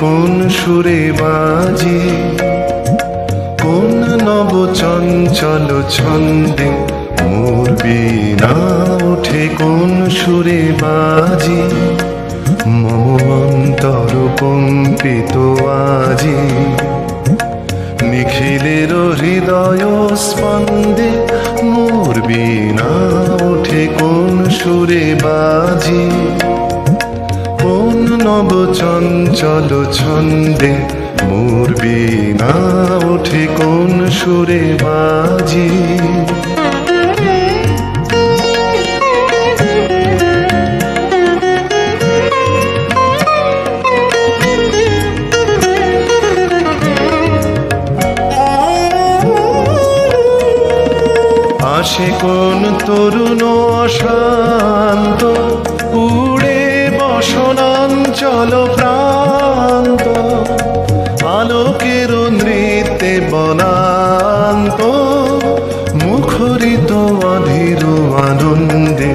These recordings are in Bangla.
কোন সুরে বাজে, কোন নব চঞ্চল ছন্দে মোর বীণা ওঠে কোন সুরে বাজে। মম অন্তর কম্পিত আজি, নিখিলের হৃদয় স্পন্দে মোর বীণা ওঠে কোন সুরে বাজে। কোন নব চঞ্চল ছন্দে মোর বীণা ওঠে কোন সুরে বাজে। আসে কোন তরুণ অশান্ত, উড়ে বসনাঞ্চল প্রান্ত, আলোকের নৃত্যে বনান্ত, মুখরিত অধীর আনন্দে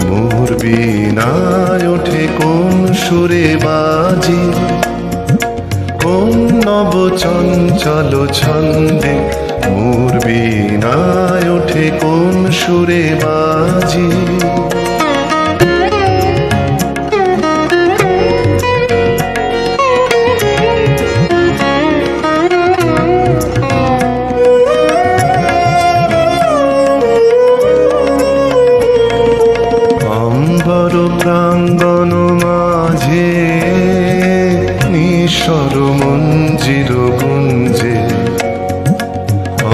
মোর বীণায় ওঠে কোন সুরে বাজে। কোন নব চঞ্চল ছন্দে মোর বীণায় ওঠে কোন সুরে বাজে। অম্বর প্রাঙ্গণ মাঝে নিঃস্বর মঞ্জির গুঞ্জে,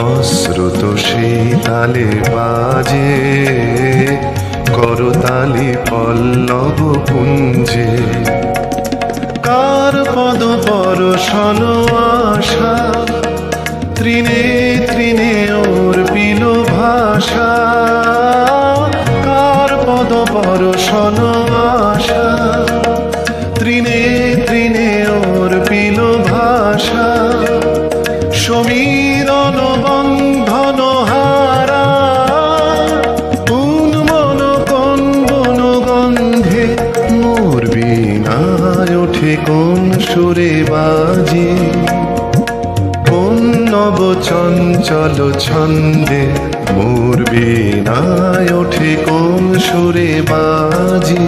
অশ্রুত সেই তালে বাজে করতালি পল্লব পুঞ্জে। কার পদ পরশন আশা, তৃণে তৃণে ওর পিল ভাষা। কার পদ পরশন আশা, তৃণে তৃণে ওর পিল ভাষা। সমীরণ বন্ধন হারা, কোন মন কোন বন গন্ধে মোর বীণায় ওঠে কোন সুরে বাজে। কোন নব চঞ্চল ছন্দে মোর বীণায় ওঠে কোন সুরে বাজে।